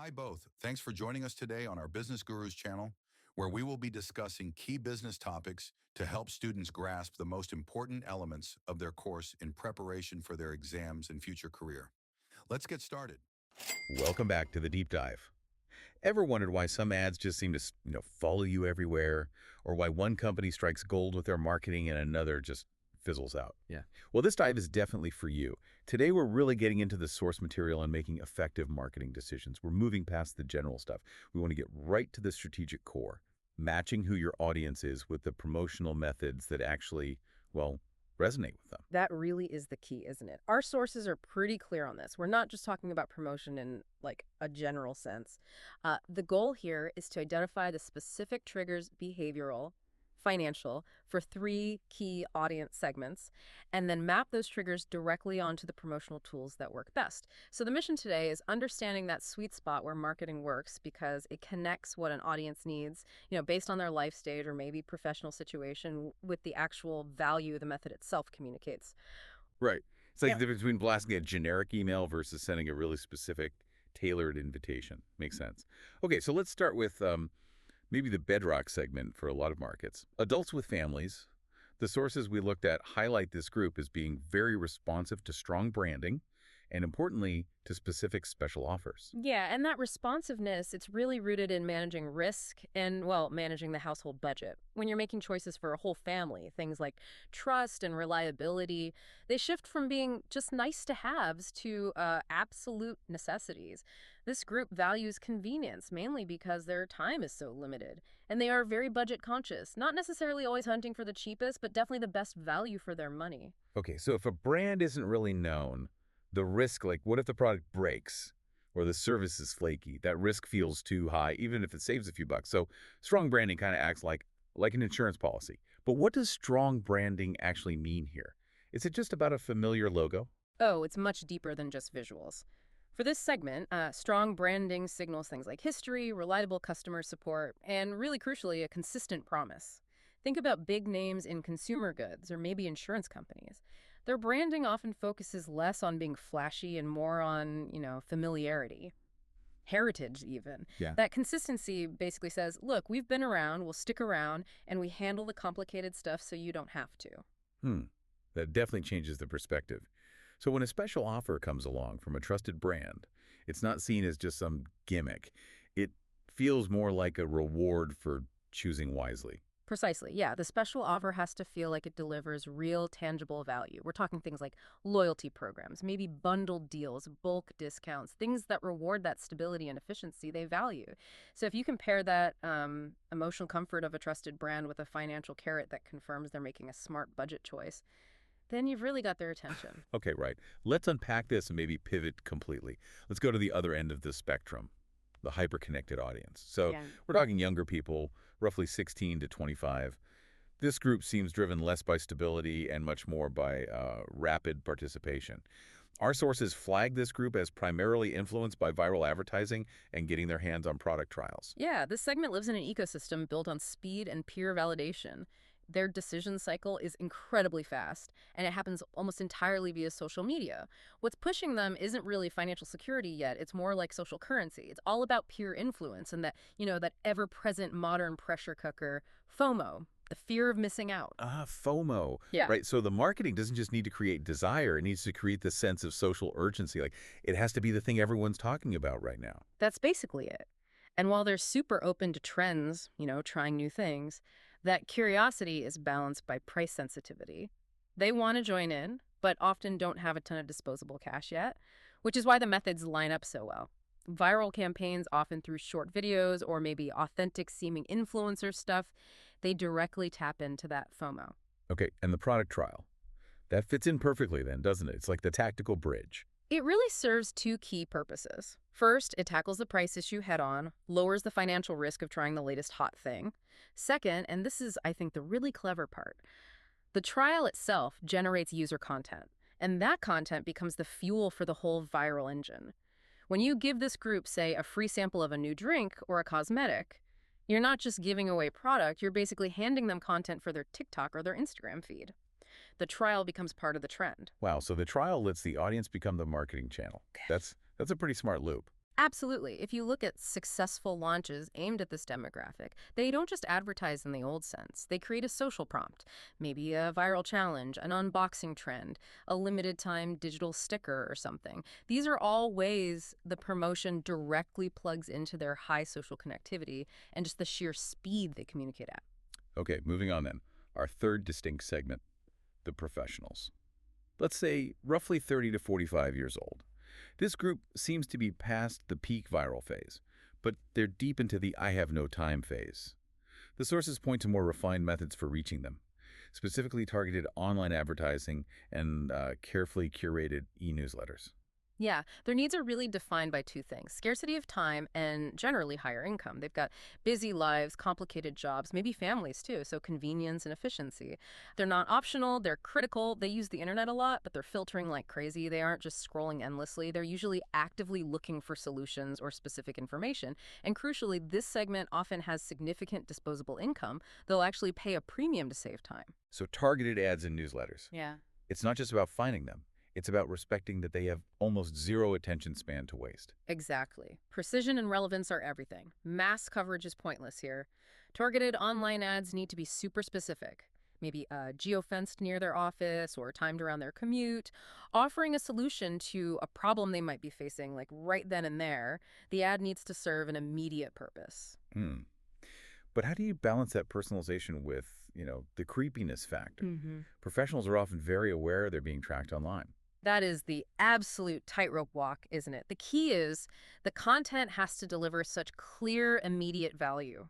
Hi, both. Thanks for joining us today on our Business Gurus channel, where we will be discussing key business topics to help students grasp the most important elements of their course in preparation for their exams and future career. Let's get started. Welcome back to the deep dive. Ever wondered why some ads just seem to, follow you everywhere, or why one company strikes gold with their marketing and another just fizzles out? Yeah. Well, this dive is definitely for you. Today, we're really getting into the source material and making effective marketing decisions. We're moving past the general stuff. We want to get right to the strategic core, matching who your audience is with the promotional methods that actually, well, resonate with them. That really is the key, isn't it? Our sources are pretty clear on this. We're not just talking about promotion in like a general sense. The goal here is to identify the specific triggers, behavioral, financial, for three key audience segments, and then map those triggers directly onto the promotional tools that work best. So the mission today is understanding that sweet spot where marketing works because it connects what an audience needs, based on their life stage or maybe professional situation with the actual value the method itself communicates. Right. It's like Yeah. the difference between blasting a generic email versus sending a really specific, tailored invitation. Makes sense. Okay, so let's start with maybe the bedrock segment for a lot of markets. Adults with families. The sources we looked at highlight this group as being very responsive to strong branding and, importantly, to specific special offers. Yeah, and that responsiveness, it's really rooted in managing risk and, well, managing the household budget. When you're making choices for a whole family, things like trust and reliability, they shift from being just nice to haves to absolute necessities. This group values convenience, mainly because their time is so limited. And they are very budget conscious, not necessarily always hunting for the cheapest, but definitely the best value for their money. Okay, so if a brand isn't really known, the risk, like what if the product breaks or the service is flaky? That risk feels too high, even if it saves a few bucks. So strong branding kind of acts like an insurance policy. But what does strong branding actually mean here? Is it just about a familiar logo? Oh, it's much deeper than just visuals. For this segment, strong branding signals things like history, reliable customer support, and really crucially, a consistent promise. Think about big names in consumer goods or maybe insurance companies. Their branding often focuses less on being flashy and more on, familiarity, heritage even. Yeah. That consistency basically says, look, we've been around, we'll stick around, and we handle the complicated stuff so you don't have to. Hmm. That definitely changes the perspective. So when a special offer comes along from a trusted brand, it's not seen as just some gimmick. It feels more like a reward for choosing wisely. Precisely. Yeah. The special offer has to feel like it delivers real, tangible value. We're talking things like loyalty programs, maybe bundled deals, bulk discounts, things that reward that stability and efficiency they value. So if you compare that emotional comfort of a trusted brand with a financial carrot that confirms they're making a smart budget choice, then you've really got their attention. Okay, right. Let's unpack this and maybe pivot completely. Let's go to the other end of the spectrum, the hyper-connected audience. So Yeah. we're talking younger people, roughly 16 to 25. This group seems driven less by stability and much more by rapid participation. Our sources flag this group as primarily influenced by viral advertising and getting their hands on product trials. Yeah, this segment lives in an ecosystem built on speed and peer validation. Their decision cycle is incredibly fast, and it happens almost entirely via social media. What's pushing them isn't really financial security yet. It's more like social currency. It's all about peer influence and that ever-present modern pressure cooker, FOMO, the fear of missing out. FOMO, Yeah. right? So the marketing doesn't just need to create desire. It needs to create the sense of social urgency. Like it has to be the thing everyone's talking about right now. That's basically it. And while they're super open to trends, trying new things, that curiosity is balanced by price sensitivity. They want to join in, but often don't have a ton of disposable cash yet, which is why the methods line up so well. Viral campaigns, often through short videos or maybe authentic seeming influencer stuff, they directly tap into that FOMO. Okay, and the product trial. That fits in perfectly then, doesn't it? It's like the tactical bridge. It really serves two key purposes. First, it tackles the price issue head on, lowers the financial risk of trying the latest hot thing. Second, and this is, I think, the really clever part, the trial itself generates user content, and that content becomes the fuel for the whole viral engine. When you give this group, say, a free sample of a new drink or a cosmetic, you're not just giving away product, you're basically handing them content for their TikTok or their Instagram feed. The trial becomes part of the trend. Wow, so the trial lets the audience become the marketing channel. That's a pretty smart loop. Absolutely. If you look at successful launches aimed at this demographic, they don't just advertise in the old sense. They create a social prompt, maybe a viral challenge, an unboxing trend, a limited time digital sticker or something. These are all ways the promotion directly plugs into their high social connectivity and just the sheer speed they communicate at. Okay, moving on then. Our third distinct segment, the professionals. Let's say roughly 30 to 45 years old. This group seems to be past the peak viral phase, but they're deep into the I have no time phase. The sources point to more refined methods for reaching them, specifically targeted online advertising and carefully curated e-newsletters. Yeah, their needs are really defined by two things: scarcity of time and generally higher income. They've got busy lives, complicated jobs, maybe families too, so convenience and efficiency. They're not optional, they're critical. They use the internet a lot, but they're filtering like crazy. They aren't just scrolling endlessly. They're usually actively looking for solutions or specific information. And crucially, this segment often has significant disposable income. They'll actually pay a premium to save time. So targeted ads and newsletters. Yeah. It's not just about finding them. It's about respecting that they have almost zero attention span to waste. Exactly. Precision and relevance are everything. Mass coverage is pointless here. Targeted online ads need to be super specific. Maybe geofenced near their office or timed around their commute, offering a solution to a problem they might be facing, like right then and there. The ad needs to serve an immediate purpose. Hmm. But how do you balance that personalization with, the creepiness factor? Professionals are often very aware they're being tracked online. That is the absolute tightrope walk, isn't it? The key is the content has to deliver such clear, immediate value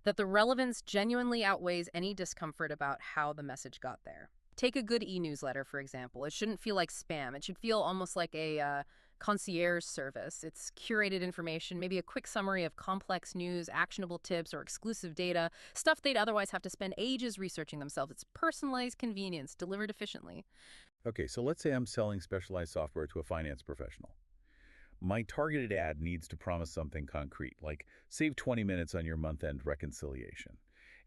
that the relevance genuinely outweighs any discomfort about how the message got there. Take a good e-newsletter, for example. It shouldn't feel like spam. It should feel almost like a concierge service. It's curated information, maybe a quick summary of complex news, actionable tips, or exclusive data, stuff they'd otherwise have to spend ages researching themselves. It's personalized convenience, delivered efficiently. Okay, so let's say I'm selling specialized software to a finance professional. My targeted ad needs to promise something concrete, like save 20 minutes on your month-end reconciliation.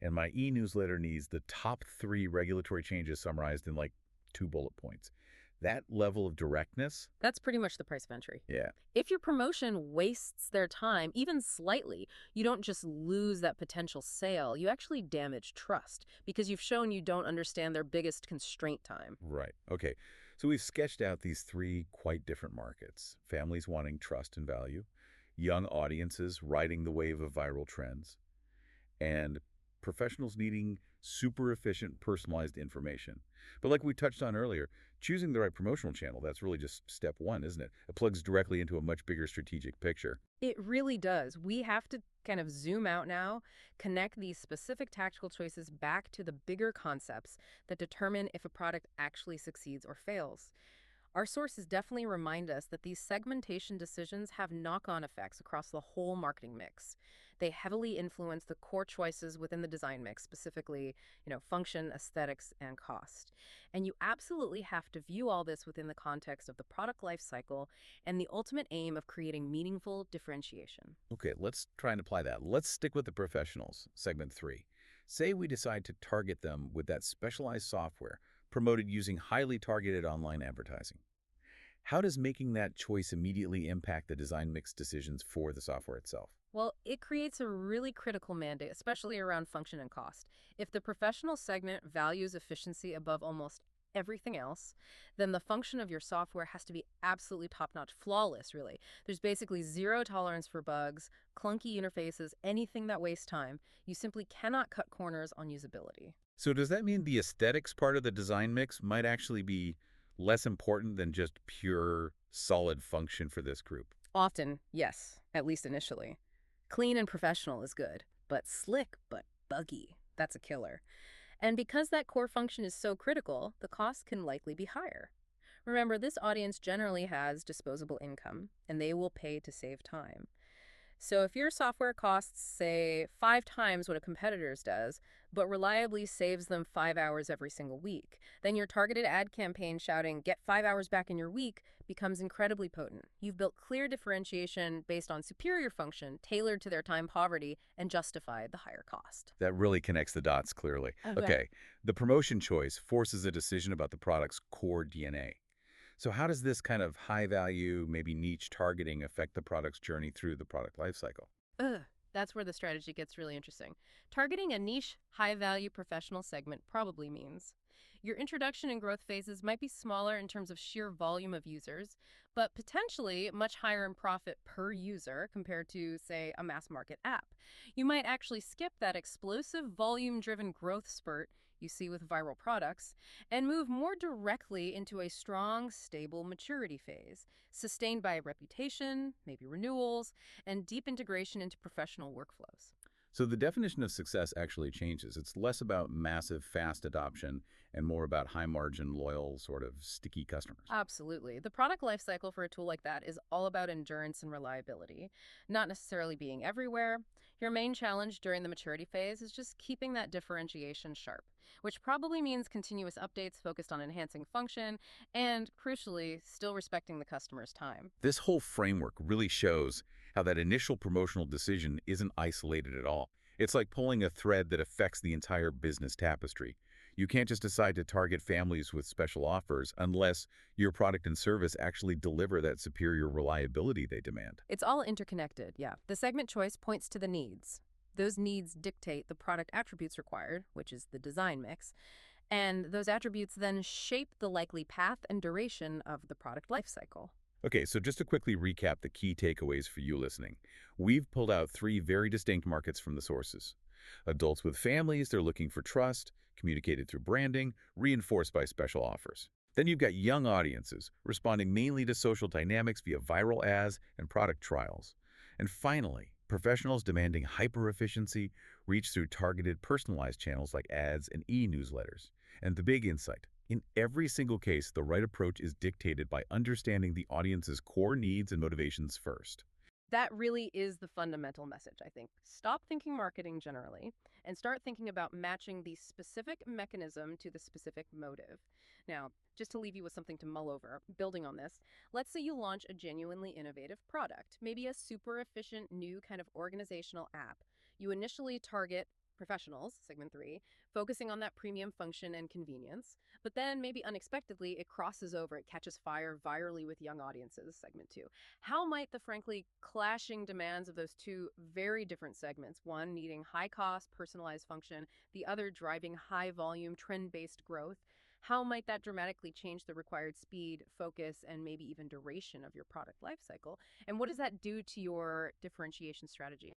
And my e-newsletter needs the top 3 regulatory changes summarized in like 2 bullet points. That level of directness, That's pretty much the price of entry. yeah, If your promotion wastes their time, even slightly, you don't just lose that potential sale, you actually damage trust because you've shown you don't understand their biggest constraint time. right. Okay, so we've sketched out these 3 quite different markets. Families wanting trust and value, young audiences riding the wave of viral trends, and professionals needing super efficient, personalized information. But like we touched on earlier, choosing the right promotional channel, that's really just step one, isn't it? It plugs directly into a much bigger strategic picture. It really does. We have to kind of zoom out now, connect these specific tactical choices back to the bigger concepts that determine if a product actually succeeds or fails. Our sources definitely remind us that these segmentation decisions have knock-on effects across the whole marketing mix. They heavily influence the core choices within the design mix, specifically, function, aesthetics, and cost. And you absolutely have to view all this within the context of the product life cycle and the ultimate aim of creating meaningful differentiation. Okay, let's try and apply that. Let's stick with the professionals, segment 3. Say we decide to target them with that specialized software promoted using highly targeted online advertising. How does making that choice immediately impact the design mix decisions for the software itself? Well, it creates a really critical mandate, especially around function and cost. If the professional segment values efficiency above almost everything else, then the function of your software has to be absolutely top-notch, flawless, really. There's basically zero tolerance for bugs, clunky interfaces, anything that wastes time. You simply cannot cut corners on usability. So does that mean the aesthetics part of the design mix might actually be less important than just pure solid function for this group? Often, yes, at least initially. Clean and professional is good, but slick but buggy, that's a killer. And because that core function is so critical, the cost can likely be higher. Remember, this audience generally has disposable income, and they will pay to save time. So if your software costs, say, 5 times what a competitor's does, but reliably saves them 5 hours every single week, then your targeted ad campaign shouting, "Get 5 hours back in your week," becomes incredibly potent. You've built clear differentiation based on superior function, tailored to their time poverty, and justified the higher cost. That really connects the dots clearly. Okay. Okay, the promotion choice forces a decision about the product's core DNA. So how does this kind of high value, maybe niche targeting affect the product's journey through the product lifecycle? Ugh, that's where the strategy gets really interesting. Targeting a niche, high value professional segment probably means your introduction and growth phases might be smaller in terms of sheer volume of users, but potentially much higher in profit per user compared to, say, a mass market app. You might actually skip that explosive volume driven growth spurt you see with viral products and move more directly into a strong, stable maturity phase, sustained by reputation, maybe renewals, and deep integration into professional workflows. So the definition of success actually changes. It's less about massive, fast adoption and more about high margin, loyal, sort of sticky customers. Absolutely. The product lifecycle for a tool like that is all about endurance and reliability, not necessarily being everywhere. Your main challenge during the maturity phase is just keeping that differentiation sharp, which probably means continuous updates focused on enhancing function and, crucially, still respecting the customer's time. This whole framework really shows how that initial promotional decision isn't isolated at all. It's like pulling a thread that affects the entire business tapestry. You can't just decide to target families with special offers unless your product and service actually deliver that superior reliability they demand. It's all interconnected, yeah. The segment choice points to the needs. Those needs dictate the product attributes required, which is the design mix, and those attributes then shape the likely path and duration of the product lifecycle. Okay, so just to quickly recap the key takeaways for you listening, we've pulled out three very distinct markets from the sources. Adults with families, they're looking for trust, communicated through branding, reinforced by special offers. Then you've got young audiences, responding mainly to social dynamics via viral ads and product trials. And finally, professionals demanding hyper-efficiency, reach through targeted, personalized channels like ads and e-newsletters. And the big insight, in every single case, the right approach is dictated by understanding the audience's core needs and motivations first. That really is the fundamental message, I think. Stop thinking marketing generally and start thinking about matching the specific mechanism to the specific motive. Now, just to leave you with something to mull over, building on this, let's say you launch a genuinely innovative product, maybe a super efficient new kind of organizational app. You initially target professionals, segment three, focusing on that premium function and convenience. But then, maybe unexpectedly, it crosses over, it catches fire virally with young audiences, segment two. How might the frankly clashing demands of those two very different segments, one needing high cost, personalized function, the other driving high volume, trend based growth, how might that dramatically change the required speed, focus, and maybe even duration of your product lifecycle? And what does that do to your differentiation strategy?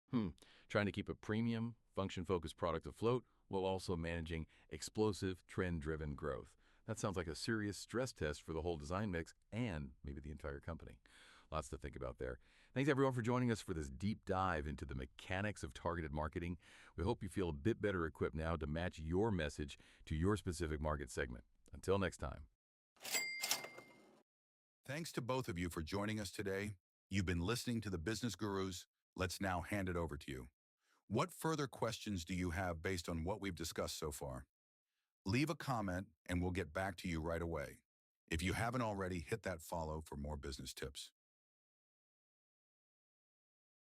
Trying to keep a premium, function-focused product afloat while also managing explosive, trend-driven growth. That sounds like a serious stress test for the whole design mix and maybe the entire company. Lots to think about there. Thanks everyone for joining us for this deep dive into the mechanics of targeted marketing. We hope you feel a bit better equipped now to match your message to your specific market segment. Until next time. Thanks to both of you for joining us today. You've been listening to the Business Gurus. Let's now hand it over to you. What further questions do you have based on what we've discussed so far? Leave a comment and we'll get back to you right away. If you haven't already, hit that follow for more business tips.